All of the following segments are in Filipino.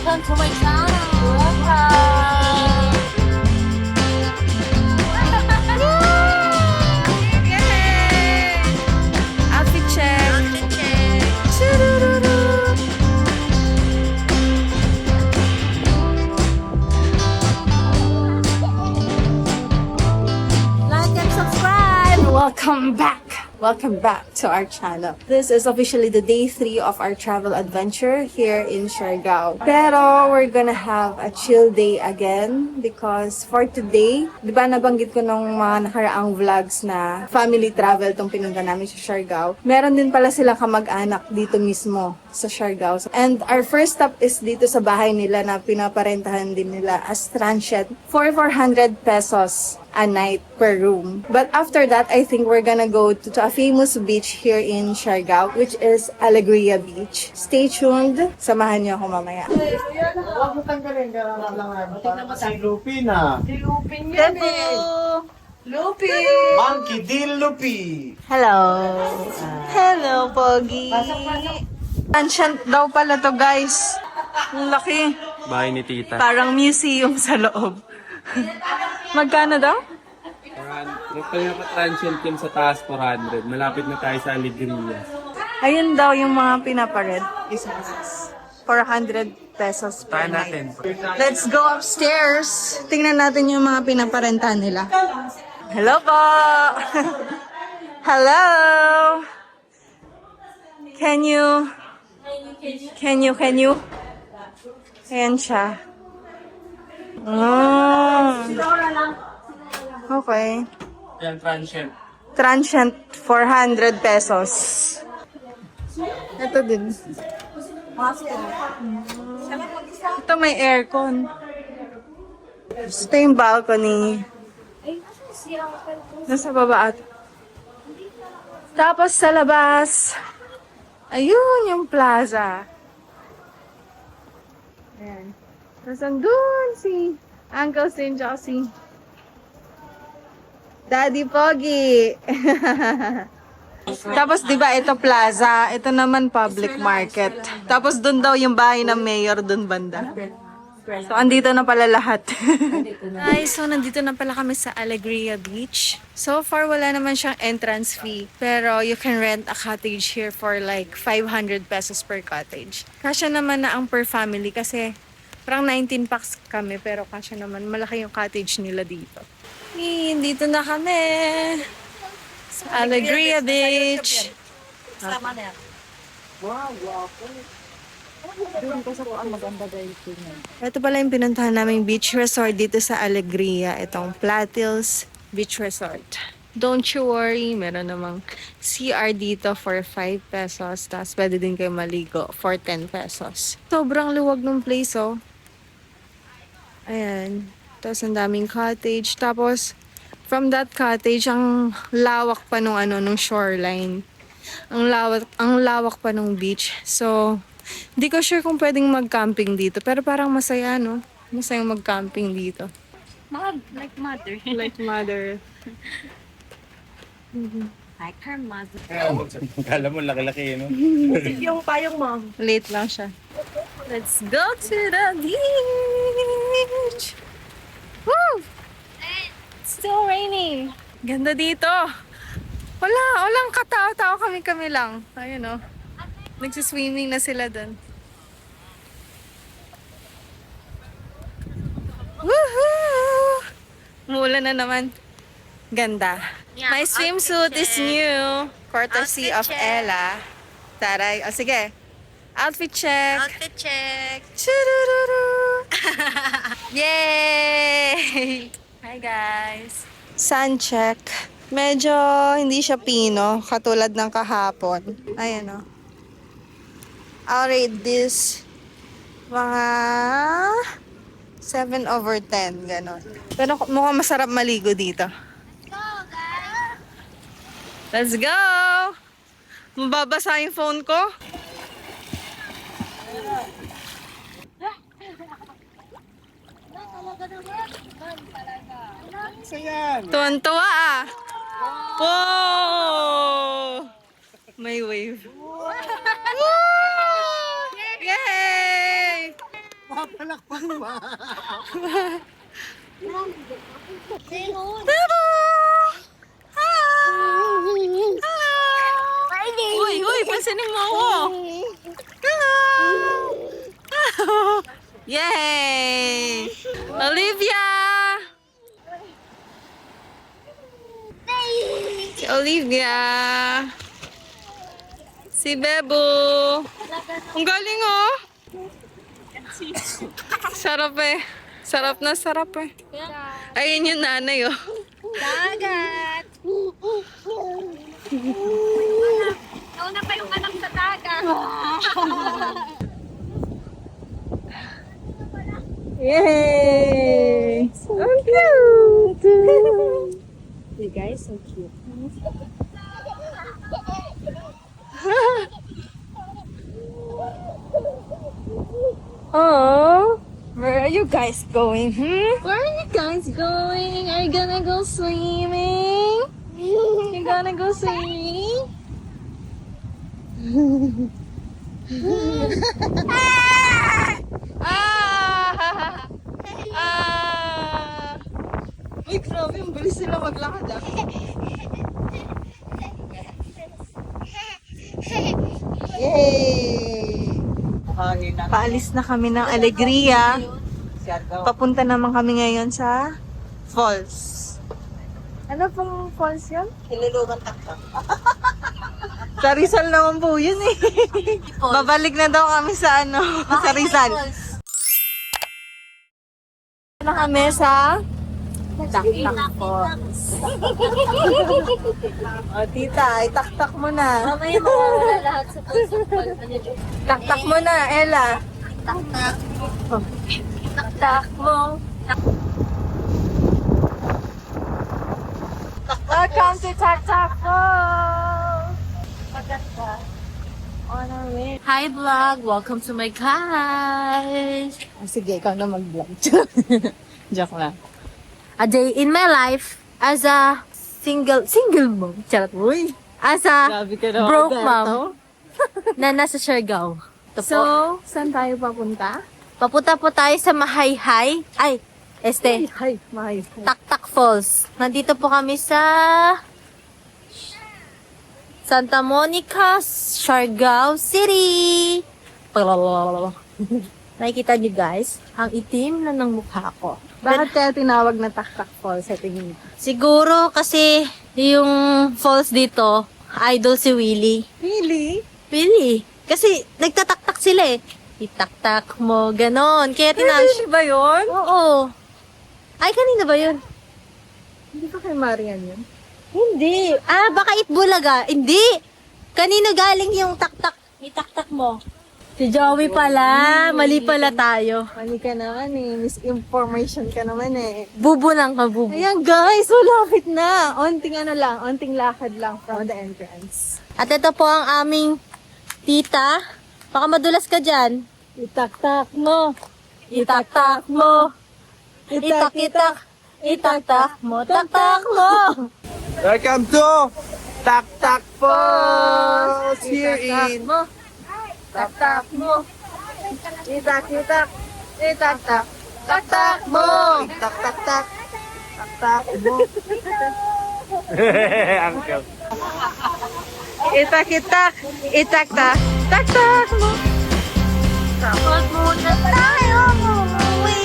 welcome to my channel. Welcome. Yay! Outfit check. Outfit check. Churururu. Like and subscribe. Welcome back! Welcome back to our channel. This is officially the day 3 of our travel adventure here in Siargao. Pero we're gonna have a chill day again because for today, di ba nabanggit ko nung mga nakaraang vlogs na family travel tong pinunta namin sa Siargao. Meron din pala silang kamag-anak dito mismo sa Siargao. And our first stop is dito sa bahay nila na pinaparentahan din nila as transient for 400 pesos a night per room. But after that, I think we're gonna go to a famous beach here in Siargao, which is Alegria Beach. Stay tuned. Samahan niyo ako mamaya. Huwag mo tanggalin. Si Lupin ah. Monkey D. Lupi. Hello. Hello, Pogi. Ancient daw pala to, guys. Ang laki. Bahay ni tita. Parang museum sa loob. Magkano daw? Transient team sa taas, 400. Malapit na tayo sa Alegria. Ayun daw yung mga pinapared. 400 pesos per Tayo night. natin. Let's go upstairs. Tingnan natin yung mga pinaparentahan nila. Hello po! Hello! Can you? Ayan siya. Okay. Yan, transient. Transient, 400 pesos. Ito din. Ito may aircon. Ito yung balcony. Nasa baba at. Tapos sa labas, ayun yung plaza. Ayan. Tapos andun si Uncle Sin tsaka si Daddy Pogi. Tapos 'di ba ito plaza, ito naman public market. Tapos doon daw yung bahay ng mayor doon banda. So andito na pala lahat. Guys, so nandito na pala kami sa Alegria Beach. So far wala naman siyang entrance fee, pero you can rent a cottage here for like 500 pesos per cottage. Kasya naman na ang per family kasi parang 19 packs kami, pero kasya naman malaki yung cottage nila dito. Dito na kami sa Alegria Beach. Sama na yan. Ito pala yung pinuntahan naming beach resort dito sa Alegria. Itong Platills Beach Resort. Don't you worry, meron namang CR dito for 5 pesos. Tapos pwede din kayo maligo for 10 pesos. Sobrang luwag ng place, oh. Ayan. Tapos ang daming cottage. Tapos from that cottage, ang lawak pa nung nung shoreline. Ang lawak pa nung beach. So, di ko sure kung pwedeng mag-camping dito. Pero parang masaya, no? Masayang mag-camping dito. Like mother. Like mother. Like her mother. Kala mo, laki-laki, no? Yung payong mo. Late lang siya. Let's go to the beach! Woo! It's still raining. Ganda dito. Walang katao-tao, kami lang. Ayun, oh. Nagsiswimming na sila dun. Woohoo! Umulan na naman. Ganda. Yeah, My swimsuit outfit is check. new. Courtesy Outfit of check. Ella. Taray. O sige. Outfit check. Outfit check. Churururu. Yay! Hi guys. Sun check. Medyo hindi siya pino, katulad ng kahapon. Ayan o. I'll rate this mga 7/10, ganon. Pero mukhang masarap maligo dito. Let's go! Mababasa yung phone ko. Tuwan-tuwa ah. Wow! May wave. Woo! Yay! Papalakpak pa. Tara! Uy, uy, pansinin mo ako. Hello! Yay! Olivia! Si Olivia! Si Bebo! Ang galing oh! Sarap eh. Sarap na sarap eh. Ayun yung nanay oh. Dagat! Nauna pa yung anak sa dagat. Yay! So cute! You guys, so cute. Oh, where are you guys going? Where are you guys going? Are you gonna go swimming? You gonna go swimming? Ah! Ah! Uy, grabe, ang bilis sila maglakad ah. Yay! Paalis na kami ng Alegria. Papunta naman kami ngayon sa falls. Ano pong falls yun? Ilulugan taktak. Sa Rizal naman po yun eh. Babalik na daw kami sa ano, sa Rizal. Na kami sa Taktak Falls. O tita, itaktak mo na. Mamaya mawawala lahat sa pulsupol. Taktak mo na, Ella. Tak-tak. Tak-tak mo. Welcome to Taktak Falls. On our way. Hi vlog! Welcome to my guys! Sige, ikaw na mag-vlog. Joke lang. A day in my life as a single mom. Charot. Uy, As a grabe ka naman. broke Alberto. mom na nasa Siargao. Ito So, po. saan tayo papunta? Papunta po tayo sa Mahayhay. Ay, Hi, Mahay. Taktak Falls. Nandito po kami sa Santa Monica, Siargao City. Nakikita niyo guys, ang itim na ng mukha ko. Bakit kaya tinawag na Taktak Falls sa tingin mo? Siguro kasi yung falls dito, idol si Willie. Really? Willie. Kasi nagtataktak sila eh. Itaktak mo, ganon. Kaya tinawag siya. Really ba yun? Oo. Ay, kanina ba yun? Hindi ba kay Marian yun? Hindi. Ah, baka Itbulaga. Hindi. Kanino galing yung taktak? Itaktak mo. Si Joey pala. Mali pala tayo. Mali ka naman eh. Misinformation ka naman eh. Bubo lang ka, bubo. Ayan guys, malapit na. Onting ano lang, onting lakad lang from the entrance. At ito po ang aming tita. Baka madulas ka dyan. Itaktak mo. Itaktak mo. Itak-itak. Itaktak mo. Taktak mo. Welcome to Taktak Falls here Itaktak in mo. Taktak mo. Itak-itak. Itaktak. Taktak mo. Tak-tak-tak. Taktak mo. Uncle. Itak-itak. Itaktak. Taktak mo. Tapos muna tayo umuwi.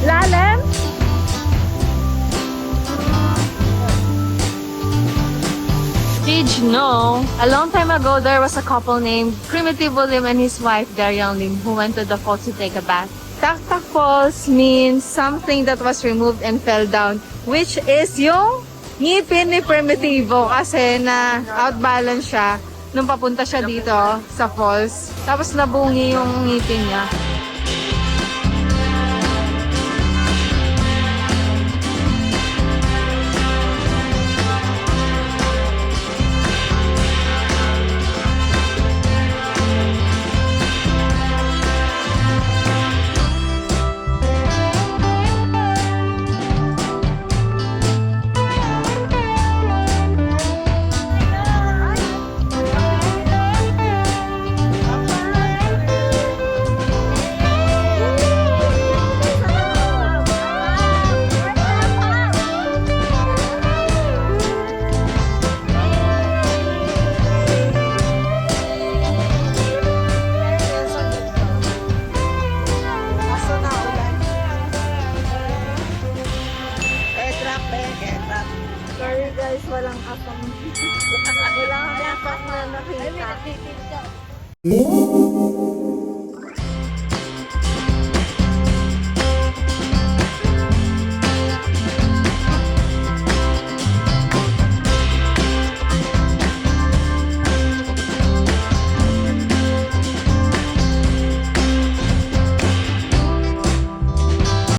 Lalim? Did you know, a long time ago there was a couple named Primitivo Lim and his wife Darian Lim who went to the falls to take a bath. Taktak Falls means something that was removed and fell down, which is yung ngipin ni Primitivo kasi na outbalance siya nung papunta siya dito sa falls. Tapos nabungi yung ngipin niya. Bye!